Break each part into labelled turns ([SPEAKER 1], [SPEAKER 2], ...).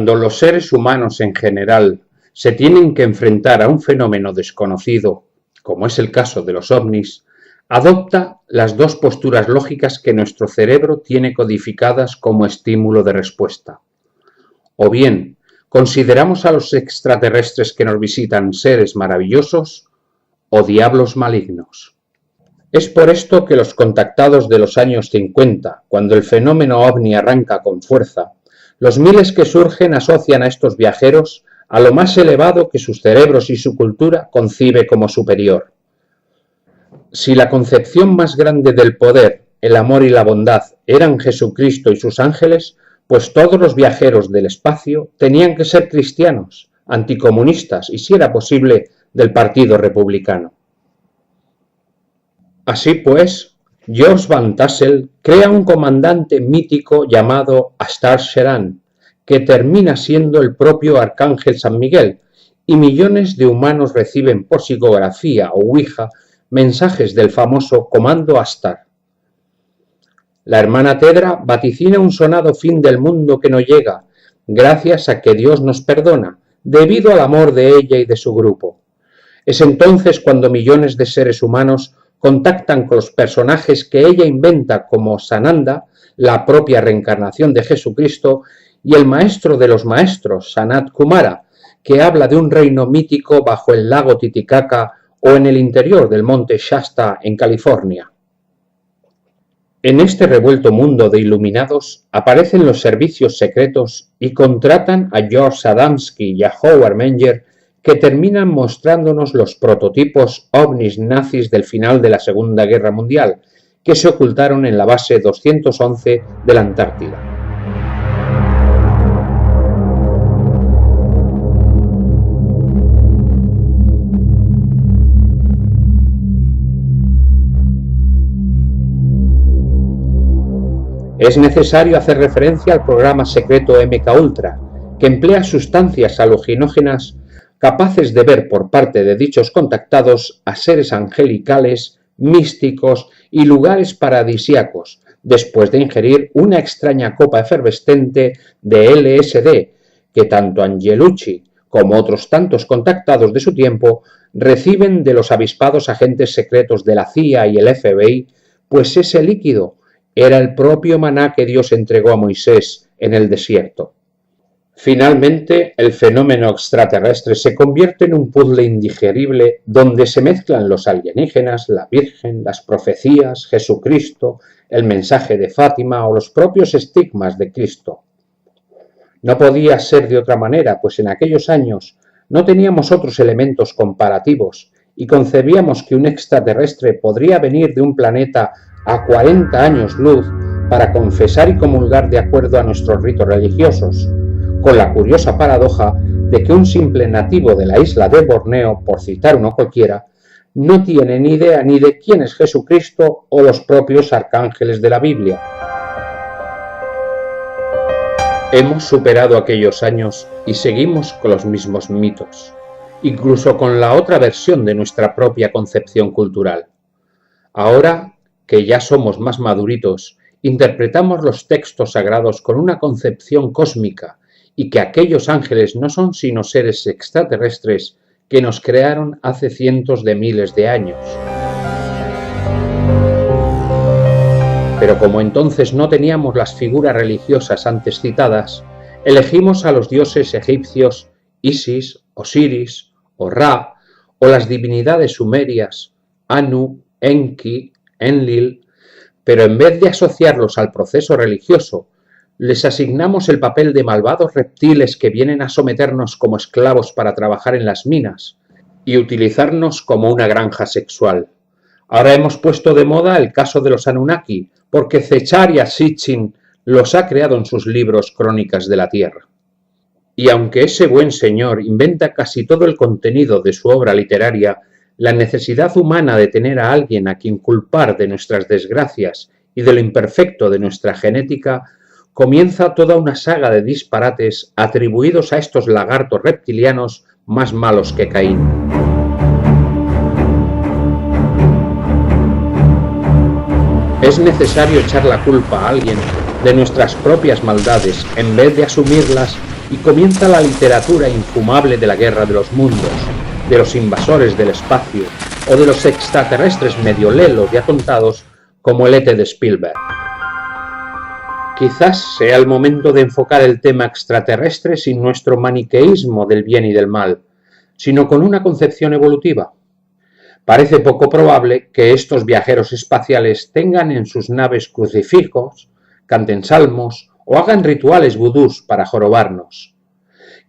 [SPEAKER 1] Cuando los seres humanos en general se tienen que enfrentar a un fenómeno desconocido, como es el caso de los ovnis, adopta las dos posturas lógicas que nuestro cerebro tiene codificadas como estímulo de respuesta. O bien, consideramos a los extraterrestres que nos visitan seres maravillosos o diablos malignos. Es por esto que los contactados de los años 50, cuando el fenómeno ovni arranca con fuerza, los miles que surgen asocian a estos viajeros a lo más elevado que sus cerebros y su cultura concibe como superior. Si la concepción más grande del poder, el amor y la bondad eran Jesucristo y sus ángeles, pues todos los viajeros del espacio tenían que ser cristianos, anticomunistas y, si era posible, del Partido Republicano. Así pues, George Van Tassel crea un comandante mítico llamado Astar Sheran, que termina siendo el propio Arcángel San Miguel, y millones de humanos reciben por psicografía o ouija mensajes del famoso Comando Astar. La hermana Tedra vaticina un sonado fin del mundo que no llega, gracias a que Dios nos perdona, debido al amor de ella y de su grupo. Es entonces cuando millones de seres humanos contactan con los personajes que ella inventa como Sananda, la propia reencarnación de Jesucristo, y el maestro de los maestros, Sanat Kumara, que habla de un reino mítico bajo el lago Titicaca o en el interior del monte Shasta en California. En este revuelto mundo de iluminados aparecen los servicios secretos y contratan a George Adamski y a Howard Menger, que terminan mostrándonos los prototipos ovnis nazis del final de la Segunda Guerra Mundial, que se ocultaron en la base 211 de la Antártida. Es necesario hacer referencia al programa secreto MKUltra, que emplea sustancias alucinógenas capaces de ver por parte de dichos contactados a seres angelicales, místicos y lugares paradisíacos, después de ingerir una extraña copa efervescente de LSD, que tanto Angelucci como otros tantos contactados de su tiempo reciben de los avispados agentes secretos de la CIA y el FBI, pues ese líquido era el propio maná que Dios entregó a Moisés en el desierto. Finalmente, el fenómeno extraterrestre se convierte en un puzzle indigerible donde se mezclan los alienígenas, la Virgen, las profecías, Jesucristo, el mensaje de Fátima o los propios estigmas de Cristo. No podía ser de otra manera, pues en aquellos años no teníamos otros elementos comparativos y concebíamos que un extraterrestre podría venir de un planeta a 40 años luz para confesar y comulgar de acuerdo a nuestros ritos religiosos, con la curiosa paradoja de que un simple nativo de la isla de Borneo, por citar uno cualquiera, no tiene ni idea ni de quién es Jesucristo o los propios arcángeles de la Biblia. Hemos superado aquellos años y seguimos con los mismos mitos, incluso con la otra versión de nuestra propia concepción cultural. Ahora que ya somos más maduritos, interpretamos los textos sagrados con una concepción cósmica y que aquellos ángeles no son sino seres extraterrestres que nos crearon hace cientos de miles de años. Pero como entonces no teníamos las figuras religiosas antes citadas, elegimos a los dioses egipcios Isis, Osiris o Ra, o las divinidades sumerias Anu, Enki, Enlil, pero en vez de asociarlos al proceso religioso, les asignamos el papel de malvados reptiles que vienen a someternos como esclavos para trabajar en las minas y utilizarnos como una granja sexual. Ahora hemos puesto de moda el caso de los Anunnaki, porque Zecharia Sitchin los ha creado en sus libros Crónicas de la Tierra. Y aunque ese buen señor inventa casi todo el contenido de su obra literaria, la necesidad humana de tener a alguien a quien culpar de nuestras desgracias y de lo imperfecto de nuestra genética, comienza toda una saga de disparates atribuidos a estos lagartos reptilianos más malos que Caín. Es necesario echar la culpa a alguien de nuestras propias maldades en vez de asumirlas y comienza la literatura infumable de la guerra de los mundos, de los invasores del espacio o de los extraterrestres medio lelos y atontados como el ET de Spielberg. Quizás sea el momento de enfocar el tema extraterrestre sin nuestro maniqueísmo del bien y del mal, sino con una concepción evolutiva. Parece poco probable que estos viajeros espaciales tengan en sus naves crucifijos, canten salmos o hagan rituales vudús para jorobarnos.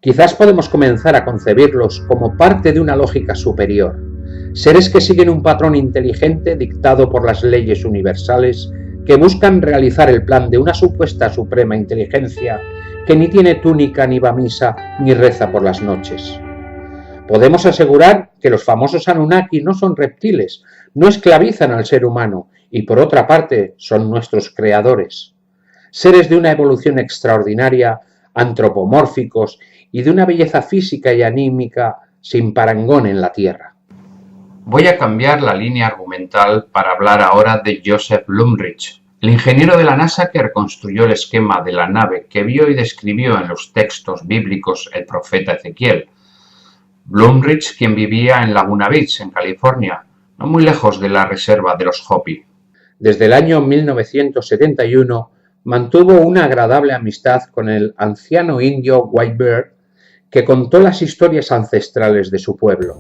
[SPEAKER 1] Quizás podemos comenzar a concebirlos como parte de una lógica superior, seres que siguen un patrón inteligente dictado por las leyes universales que buscan realizar el plan de una supuesta suprema inteligencia que ni tiene túnica ni va a misa ni reza por las noches. Podemos asegurar que los famosos Anunnaki no son reptiles, no esclavizan al ser humano y por otra parte son nuestros creadores. Seres de una evolución extraordinaria, antropomórficos y de una belleza física y anímica sin parangón en la Tierra. Voy a cambiar la línea argumental para hablar ahora de Joseph Blumrich, el ingeniero de la NASA que reconstruyó el esquema de la nave que vio y describió en los textos bíblicos el profeta Ezequiel. Blumrich, quien vivía en Laguna Beach, en California, no muy lejos de la reserva de los Hopi. Desde el año 1971 mantuvo una agradable amistad con el anciano indio Whitebeard, que contó las historias ancestrales de su pueblo.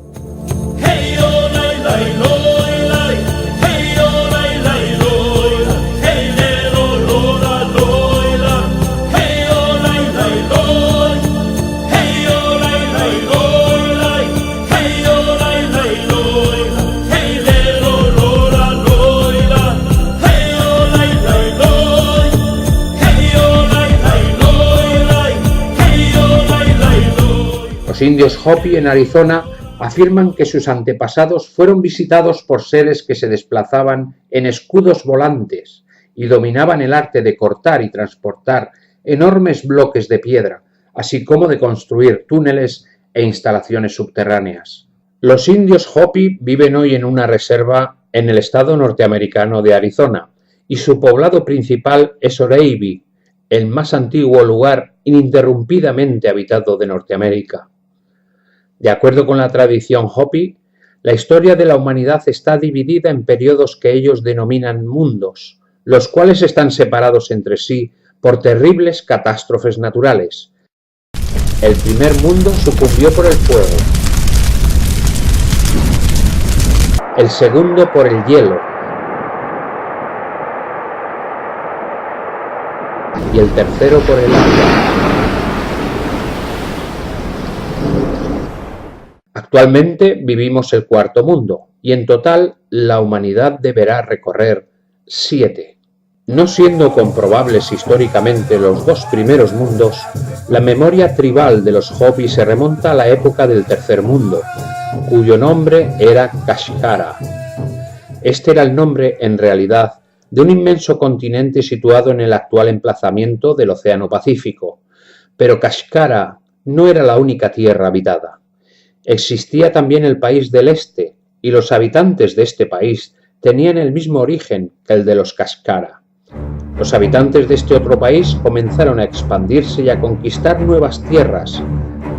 [SPEAKER 1] Los indios Hopi en Arizona afirman que sus antepasados fueron visitados por seres que se desplazaban en escudos volantes y dominaban el arte de cortar y transportar enormes bloques de piedra, así como de construir túneles e instalaciones subterráneas. Los indios Hopi viven hoy en una reserva en el estado norteamericano de Arizona y su poblado principal es Oreiby, el más antiguo lugar ininterrumpidamente habitado de Norteamérica. De acuerdo con la tradición Hopi, la historia de la humanidad está dividida en periodos que ellos denominan mundos, los cuales están separados entre sí por terribles catástrofes naturales. El primer mundo sucumbió por el fuego, el segundo por el hielo y el tercero por el agua. Actualmente vivimos el cuarto mundo y en total la humanidad deberá recorrer 7. No siendo comprobables históricamente los dos primeros mundos, la memoria tribal de los Hopi se remonta a la época del tercer mundo, cuyo nombre era Kashkara. Este era el nombre, en realidad, de un inmenso continente situado en el actual emplazamiento del Océano Pacífico, pero Kashkara no era la única tierra habitada. Existía también el país del Este, y los habitantes de este país tenían el mismo origen que el de los Kashkara. Los habitantes de este otro país comenzaron a expandirse y a conquistar nuevas tierras,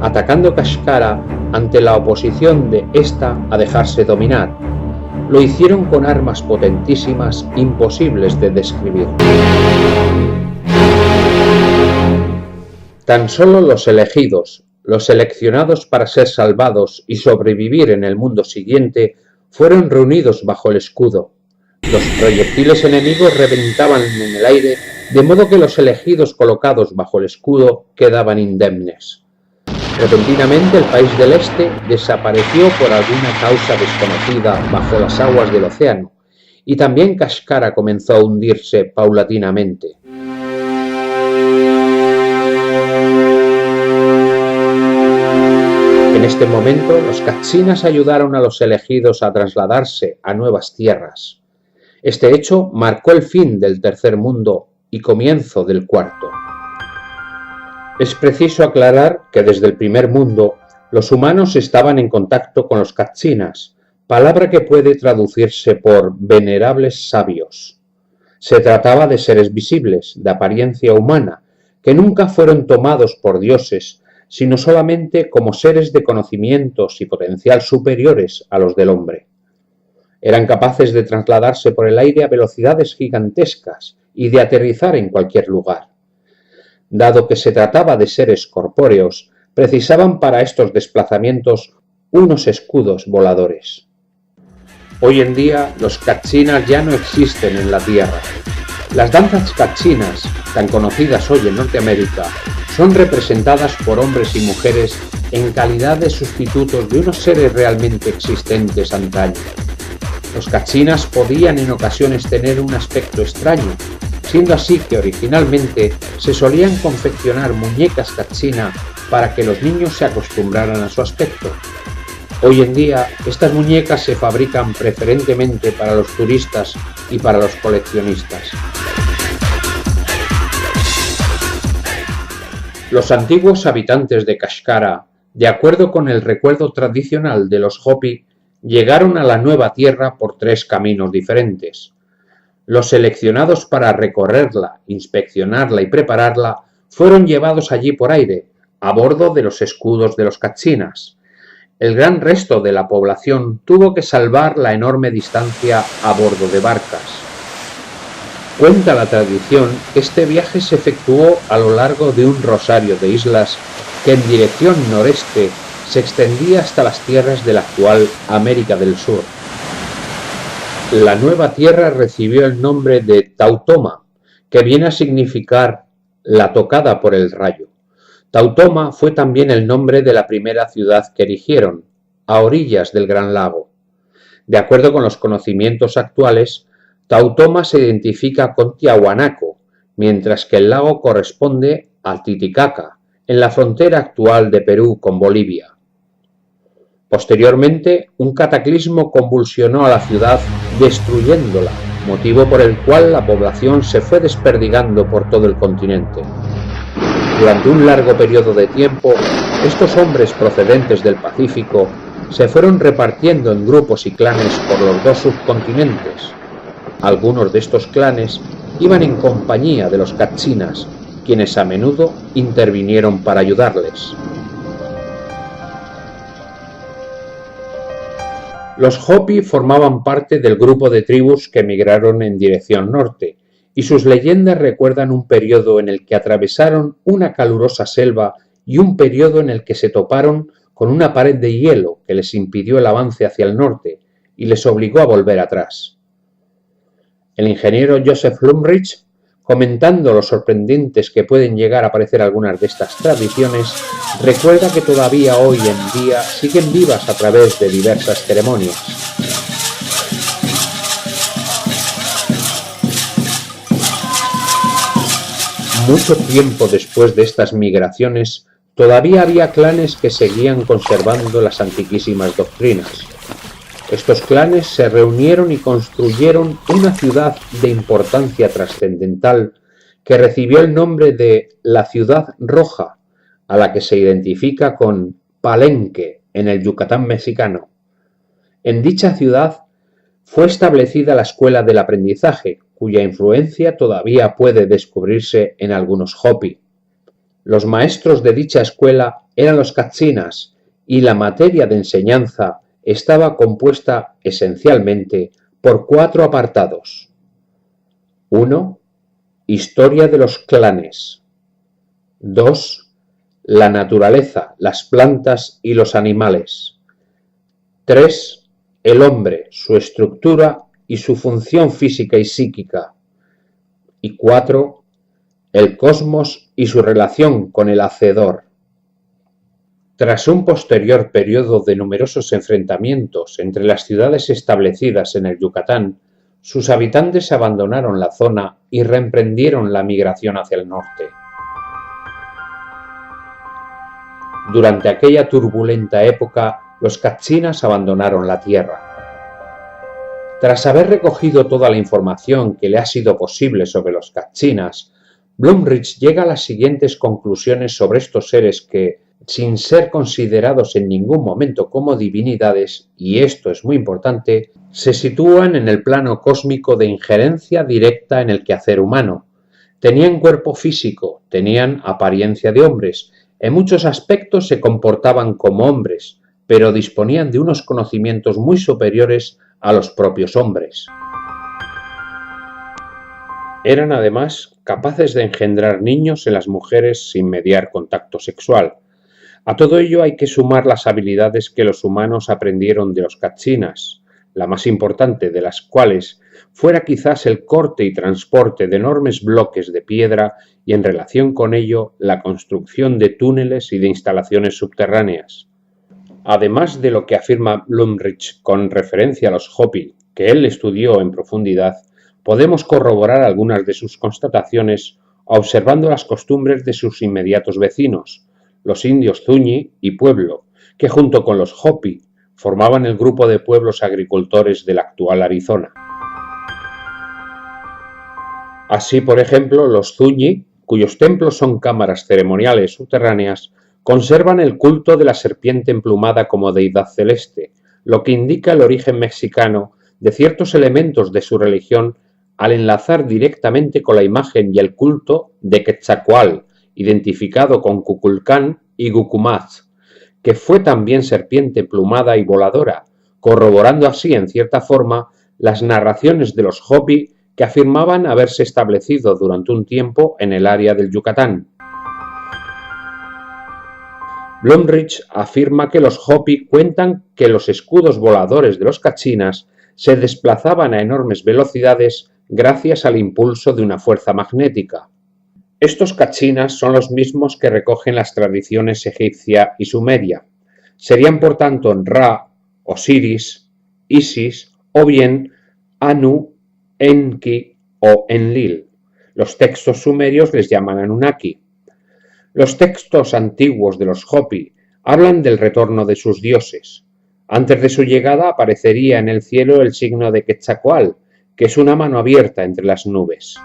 [SPEAKER 1] atacando Kashkara ante la oposición de ésta a dejarse dominar. Lo hicieron con armas potentísimas imposibles de describir. Tan solo los elegidos, los seleccionados para ser salvados y sobrevivir en el mundo siguiente, fueron reunidos bajo el escudo. Los proyectiles enemigos reventaban en el aire, de modo que los elegidos colocados bajo el escudo quedaban indemnes. Repentinamente el país del Este desapareció por alguna causa desconocida bajo las aguas del océano, y también Kashkara comenzó a hundirse paulatinamente. En este momento, los Katsinas ayudaron a los elegidos a trasladarse a nuevas tierras. Este hecho marcó el fin del tercer mundo y comienzo del cuarto. Es preciso aclarar que desde el primer mundo, los humanos estaban en contacto con los Katsinas, palabra que puede traducirse por venerables sabios. Se trataba de seres visibles, de apariencia humana, que nunca fueron tomados por dioses, sino solamente como seres de conocimientos y potencial superiores a los del hombre. Eran capaces de trasladarse por el aire a velocidades gigantescas y de aterrizar en cualquier lugar. Dado que se trataba de seres corpóreos, precisaban para estos desplazamientos unos escudos voladores. Hoy en día los Katsinas ya no existen en la Tierra. Las danzas Katsinas, tan conocidas hoy en Norteamérica, son representadas por hombres y mujeres en calidad de sustitutos de unos seres realmente existentes antaño. Los Katsinas podían en ocasiones tener un aspecto extraño, siendo así que originalmente se solían confeccionar muñecas Katsina para que los niños se acostumbraran a su aspecto. Hoy en día, estas muñecas se fabrican preferentemente para los turistas y para los coleccionistas. Los antiguos habitantes de Kashkara, de acuerdo con el recuerdo tradicional de los Hopi, llegaron a la nueva tierra por 3 caminos diferentes. Los seleccionados para recorrerla, inspeccionarla y prepararla fueron llevados allí por aire, a bordo de los escudos de los Katsinas. El gran resto de la población tuvo que salvar la enorme distancia a bordo de barcas. Cuenta la tradición que este viaje se efectuó a lo largo de un rosario de islas que en dirección noreste se extendía hasta las tierras de la actual América del Sur. La nueva tierra recibió el nombre de Tautoma, que viene a significar la tocada por el rayo. Tautoma fue también el nombre de la primera ciudad que erigieron, a orillas del Gran Lago. De acuerdo con los conocimientos actuales, Tautoma se identifica con Tiahuanaco, mientras que el lago corresponde al Titicaca, en la frontera actual de Perú con Bolivia. Posteriormente, un cataclismo convulsionó a la ciudad, destruyéndola, motivo por el cual la población se fue desperdigando por todo el continente. Durante un largo periodo de tiempo, estos hombres procedentes del Pacífico se fueron repartiendo en grupos y clanes por los 2 subcontinentes. Algunos de estos clanes iban en compañía de los Katsinas, quienes a menudo intervinieron para ayudarles. Los Hopi formaban parte del grupo de tribus que emigraron en dirección norte, y sus leyendas recuerdan un periodo en el que atravesaron una calurosa selva y un periodo en el que se toparon con una pared de hielo que les impidió el avance hacia el norte y les obligó a volver atrás. El ingeniero Joseph Blumrich, comentando lo sorprendentes que pueden llegar a parecer algunas de estas tradiciones, recuerda que todavía hoy en día siguen vivas a través de diversas ceremonias. Mucho tiempo después de estas migraciones, todavía había clanes que seguían conservando las antiquísimas doctrinas. Estos clanes se reunieron y construyeron una ciudad de importancia trascendental que recibió el nombre de la Ciudad Roja, a la que se identifica con Palenque en el Yucatán mexicano. En dicha ciudad fue establecida la Escuela del Aprendizaje, cuya influencia todavía puede descubrirse en algunos Hopi. Los maestros de dicha escuela eran los Katsinas y la materia de enseñanza estaba compuesta esencialmente por 4 apartados. 1. Historia de los clanes. 2. La naturaleza, las plantas y los animales. 3. El hombre, su estructura y su función física y psíquica. Y 4. El cosmos y su relación con el Hacedor. Tras un posterior periodo de numerosos enfrentamientos entre las ciudades establecidas en el Yucatán, sus habitantes abandonaron la zona y reemprendieron la migración hacia el norte. Durante aquella turbulenta época, los Katsinas abandonaron la tierra. Tras haber recogido toda la información que le ha sido posible sobre los Katsinas, Blumrich llega a las siguientes conclusiones sobre estos seres que, sin ser considerados en ningún momento como divinidades, y esto es muy importante, se sitúan en el plano cósmico de injerencia directa en el quehacer humano, Tenían cuerpo físico, tenían apariencia de hombres, en muchos aspectos se comportaban como hombres, pero disponían de unos conocimientos muy superiores a los propios hombres. Eran además capaces de engendrar niños en las mujeres sin mediar contacto sexual. A todo ello hay que sumar las habilidades que los humanos aprendieron de los Kachinas, la más importante de las cuales fuera quizás el corte y transporte de enormes bloques de piedra y en relación con ello la construcción de túneles y de instalaciones subterráneas. Además de lo que afirma Blumrich con referencia a los Hopi, que él estudió en profundidad, podemos corroborar algunas de sus constataciones observando las costumbres de sus inmediatos vecinos, los indios Zuñi y Pueblo, que junto con los Hopi formaban el grupo de pueblos agricultores del actual Arizona. Así, por ejemplo, los Zuñi, cuyos templos son cámaras ceremoniales subterráneas, conservan el culto de la serpiente emplumada como deidad celeste, lo que indica el origen mexicano de ciertos elementos de su religión al enlazar directamente con la imagen y el culto de Quetzalcóatl, identificado con Kukulcán y Gucumatz, que fue también serpiente emplumada y voladora, corroborando así en cierta forma las narraciones de los Hopi que afirmaban haberse establecido durante un tiempo en el área del Yucatán. Blumrich afirma que los Hopi cuentan que los escudos voladores de los Kachinas se desplazaban a enormes velocidades gracias al impulso de una fuerza magnética. Estos Kachinas son los mismos que recogen las tradiciones egipcia y sumeria. Serían por tanto Ra, Osiris, Isis o bien Anu, Enki o Enlil. Los textos sumerios les llaman Anunnaki. Los textos antiguos de los Hopi hablan del retorno de sus dioses. Antes de su llegada aparecería en el cielo el signo de Quetzalcóatl, que es una mano abierta entre las nubes.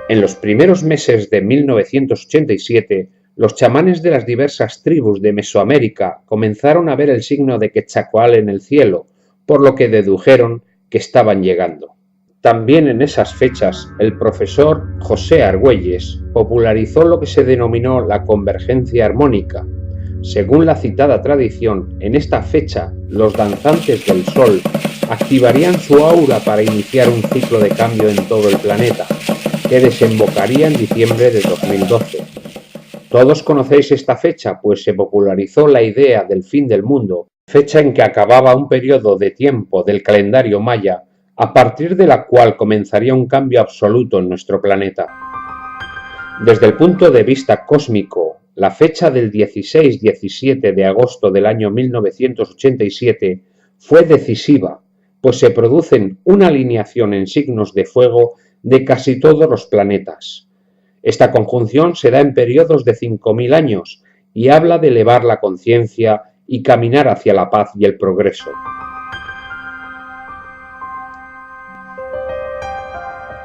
[SPEAKER 1] En los primeros meses de 1987, los chamanes de las diversas tribus de Mesoamérica comenzaron a ver el signo de Quetzalcóatl en el cielo, por lo que dedujeron que estaban llegando. También en esas fechas, el profesor José Argüelles popularizó lo que se denominó la convergencia armónica. Según la citada tradición, en esta fecha, los danzantes del Sol activarían su aura para iniciar un ciclo de cambio en todo el planeta, que desembocaría en diciembre de 2012. Todos conocéis esta fecha, pues se popularizó la idea del fin del mundo, fecha en que acababa un periodo de tiempo del calendario maya, a partir de la cual comenzaría un cambio absoluto en nuestro planeta. Desde el punto de vista cósmico, la fecha del 16-17 de agosto del año 1987 fue decisiva, pues se producen una alineación en signos de fuego de casi todos los planetas. Esta conjunción se da en periodos de 5.000 años y habla de elevar la conciencia y caminar hacia la paz y el progreso.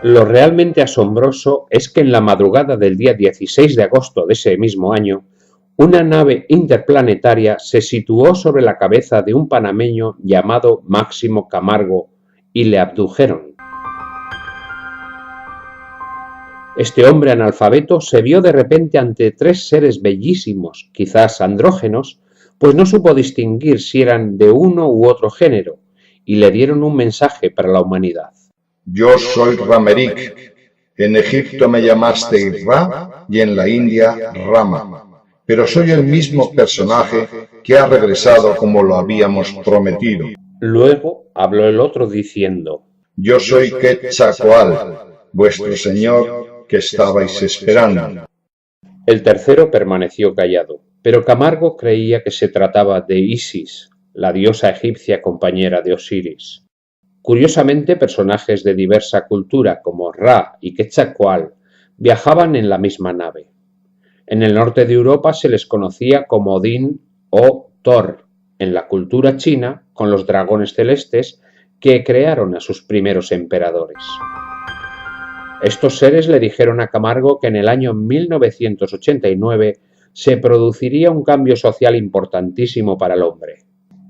[SPEAKER 1] Lo realmente asombroso es que en la madrugada del día 16 de agosto de ese mismo año, una nave interplanetaria se situó sobre la cabeza de un panameño llamado Máximo Camargo y le abdujeron. Este hombre analfabeto se vio de repente ante tres seres bellísimos, quizás andrógenos, pues no supo distinguir si eran de uno u otro género, y le dieron un mensaje para la humanidad.
[SPEAKER 2] Yo soy Ramerik. En Egipto me llamaste Ra y en la India Rama. Pero soy el mismo personaje que ha regresado como lo habíamos prometido.
[SPEAKER 1] Luego habló el otro diciendo:
[SPEAKER 2] Yo soy Quetzalcóatl, vuestro señor que estabais esperando.
[SPEAKER 1] El tercero permaneció callado, pero Camargo creía que se trataba de Isis, la diosa egipcia compañera de Osiris. Curiosamente, personajes de diversa cultura como Ra y Quetzalcóatl viajaban en la misma nave. En el norte de Europa se les conocía como Odín o Thor, en la cultura china con los dragones celestes que crearon a sus primeros emperadores. Estos seres le dijeron a Camargo que en el año 1989 se produciría un cambio social importantísimo para el hombre.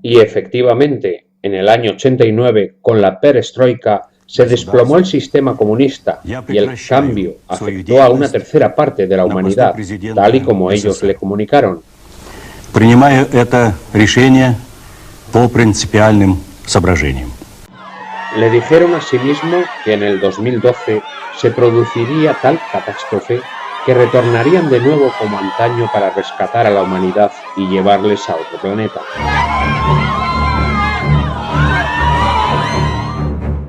[SPEAKER 1] Y efectivamente, en el año 89, con la perestroika, Se desplomó el sistema comunista y el cambio afectó a una tercera parte de la humanidad, tal y como ellos le comunicaron.
[SPEAKER 3] Принимаю это решение по принципиальным соображениям.
[SPEAKER 1] Le dijeron asimismo que en el 2012 se produciría tal catástrofe que retornarían de nuevo como antaño para rescatar a la humanidad y llevarles a otro planeta.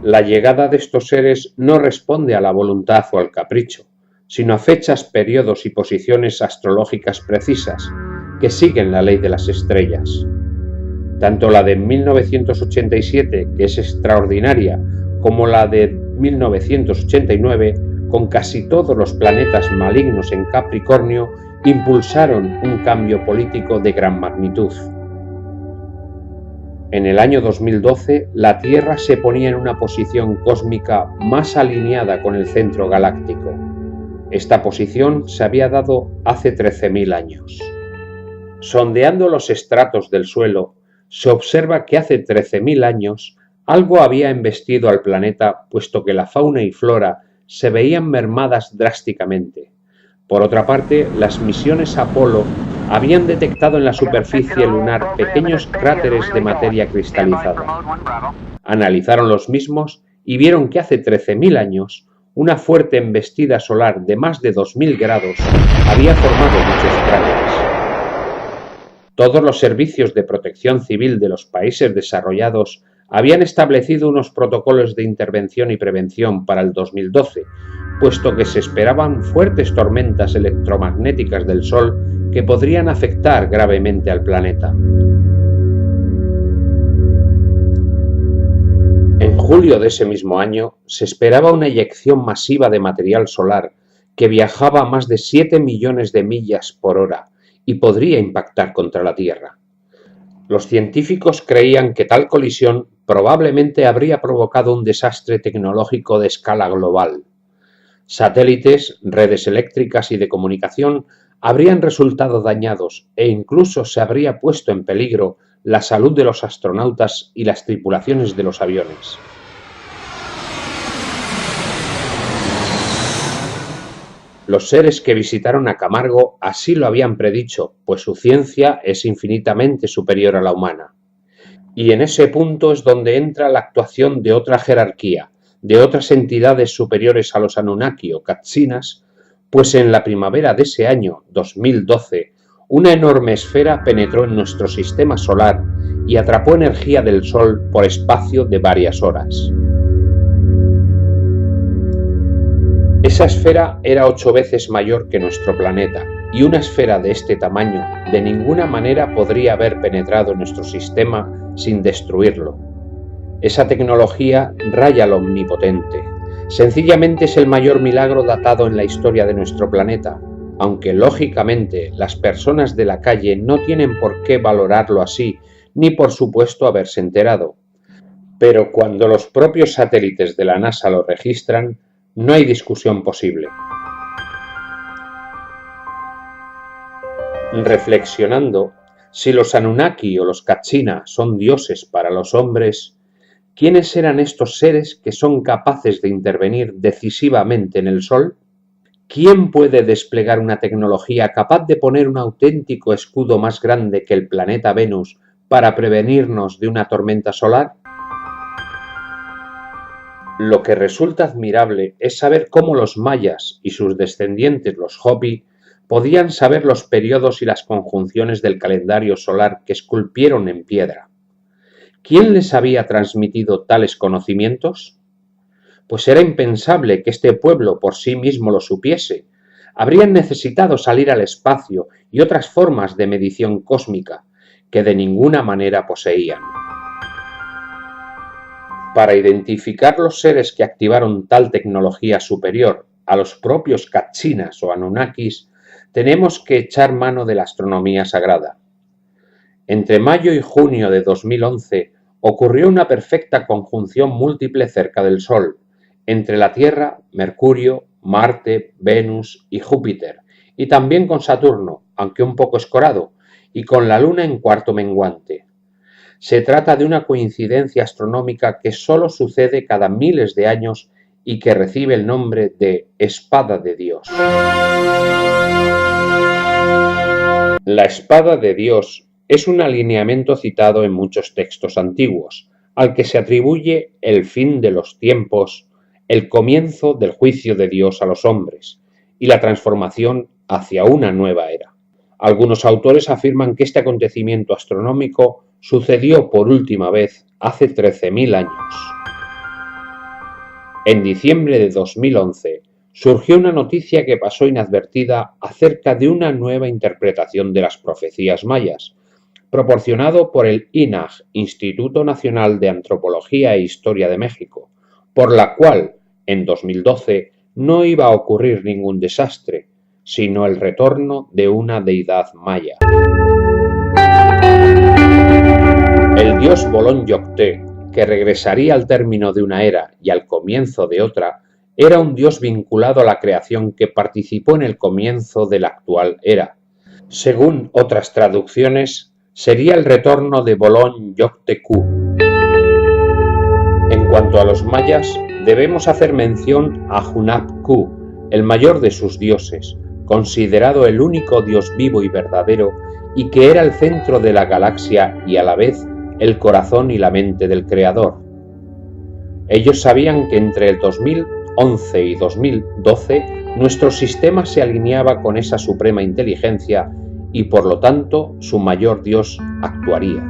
[SPEAKER 1] La llegada de estos seres no responde a la voluntad o al capricho, sino a fechas, periodos y posiciones astrológicas precisas que siguen la ley de las estrellas. Tanto la de 1987, que es extraordinaria, como la de 1989, con casi todos los planetas malignos en Capricornio, impulsaron un cambio político de gran magnitud. En el año 2012, la Tierra se ponía en una posición cósmica más alineada con el centro galáctico. Esta posición se había dado hace 13.000 años. Sondeando los estratos del suelo, se observa que hace 13.000 años algo había embestido al planeta, puesto que la fauna y flora se veían mermadas drásticamente. Por otra parte, las misiones Apolo habían detectado en la superficie lunar pequeños cráteres de materia cristalizada. Analizaron los mismos y vieron que hace 13.000 años una fuerte embestida solar de más de 2.000 grados había formado muchos cráteres. Todos los servicios de protección civil de los países desarrollados habían establecido unos protocolos de intervención y prevención para el 2012, puesto que se esperaban fuertes tormentas electromagnéticas del Sol que podrían afectar gravemente al planeta. En julio de ese mismo año se esperaba una eyección masiva de material solar que viajaba a más de 7 millones de millas por hora y podría impactar contra la Tierra. Los científicos creían que tal colisión probablemente habría provocado un desastre tecnológico de escala global. Satélites, redes eléctricas y de comunicación habrían resultado dañados e incluso se habría puesto en peligro la salud de los astronautas y las tripulaciones de los aviones. Los seres que visitaron a Camargo así lo habían predicho, pues su ciencia es infinitamente superior a la humana. Y en ese punto es donde entra la actuación de otra jerarquía, de otras entidades superiores a los Anunnaki o Katsinas, pues en la primavera de ese año, 2012, una enorme esfera penetró en nuestro sistema solar y atrapó energía del Sol por espacio de varias horas. Esa esfera era 8 veces mayor que nuestro planeta, y una esfera de este tamaño de ninguna manera podría haber penetrado en nuestro sistema sin destruirlo. Esa tecnología raya lo omnipotente. Sencillamente es el mayor milagro datado en la historia de nuestro planeta, aunque lógicamente las personas de la calle no tienen por qué valorarlo así, ni por supuesto haberse enterado. Pero cuando los propios satélites de la NASA lo registran, no hay discusión posible. Reflexionando, si los Anunnaki o los Kachina son dioses para los hombres, ¿quiénes eran estos seres que son capaces de intervenir decisivamente en el Sol? ¿Quién puede desplegar una tecnología capaz de poner un auténtico escudo más grande que el planeta Venus para prevenirnos de una tormenta solar? Lo que resulta admirable es saber cómo los mayas y sus descendientes, los Hopi, podían saber los periodos y las conjunciones del calendario solar que esculpieron en piedra. ¿Quién les había transmitido tales conocimientos? Pues era impensable que este pueblo por sí mismo lo supiese. Habrían necesitado salir al espacio y otras formas de medición cósmica que de ninguna manera poseían. Para identificar los seres que activaron tal tecnología superior a los propios Kachinas o Anunnakis, tenemos que echar mano de la astronomía sagrada. Entre mayo y junio de 2011 ocurrió una perfecta conjunción múltiple cerca del Sol, entre la Tierra, Mercurio, Marte, Venus y Júpiter, y también con Saturno, aunque un poco escorado, y con la Luna en cuarto menguante. Se trata de una coincidencia astronómica que solo sucede cada miles de años y que recibe el nombre de Espada de Dios. La Espada de Dios es un alineamiento citado en muchos textos antiguos, al que se atribuye el fin de los tiempos, el comienzo del juicio de Dios a los hombres y la transformación hacia una nueva era. Algunos autores afirman que este acontecimiento astronómico sucedió por última vez hace 13.000 años. En diciembre de 2011 surgió una noticia que pasó inadvertida acerca de una nueva interpretación de las profecías mayas, proporcionado por el INAH, Instituto Nacional de Antropología e Historia de México, por la cual, en 2012, no iba a ocurrir ningún desastre, sino el retorno de una deidad maya. El dios Bolón Yocté, que regresaría al término de una era y al comienzo de otra, era un dios vinculado a la creación que participó en el comienzo de la actual era. Según otras traducciones, sería el retorno de Bolón Yocté-Ku. En cuanto a los mayas, debemos hacer mención a Hunab-Ku, el mayor de sus dioses, considerado el único dios vivo y verdadero, y que era el centro de la galaxia y a la vez el corazón y la mente del Creador. Ellos sabían que entre el 2011 y 2012 nuestro sistema se alineaba con esa suprema inteligencia y por lo tanto su mayor dios actuaría.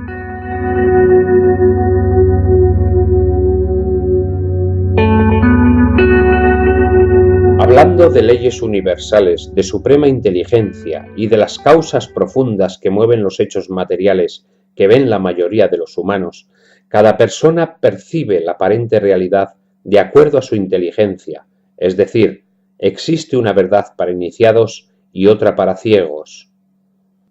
[SPEAKER 1] Hablando de leyes universales, de suprema inteligencia y de las causas profundas que mueven los hechos materiales que ven la mayoría de los humanos, cada persona percibe la aparente realidad de acuerdo a su inteligencia, es decir, existe una verdad para iniciados y otra para ciegos.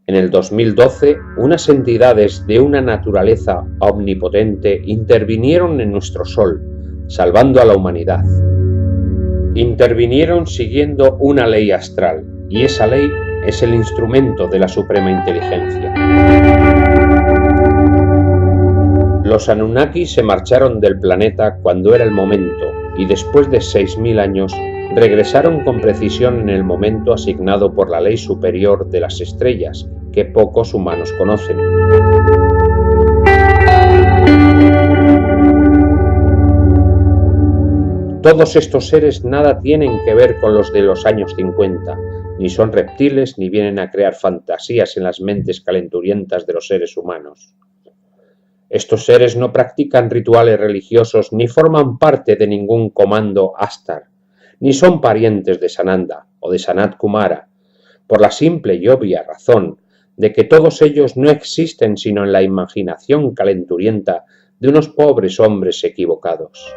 [SPEAKER 1] En el 2012, unas entidades de una naturaleza omnipotente intervinieron en nuestro Sol, salvando a la humanidad. Intervinieron siguiendo una ley astral, y esa ley es el instrumento de la suprema inteligencia. Los Anunnaki se marcharon del planeta cuando era el momento, y después de 6.000 años, regresaron con precisión en el momento asignado por la ley superior de las estrellas, que pocos humanos conocen. Todos estos seres nada tienen que ver con los de los años 50, ni son reptiles ni vienen a crear fantasías en las mentes calenturientas de los seres humanos. Estos seres no practican rituales religiosos ni forman parte de ningún comando Astar, ni son parientes de Sananda o de Sanat Kumara, por la simple y obvia razón de que todos ellos no existen sino en la imaginación calenturienta de unos pobres hombres equivocados.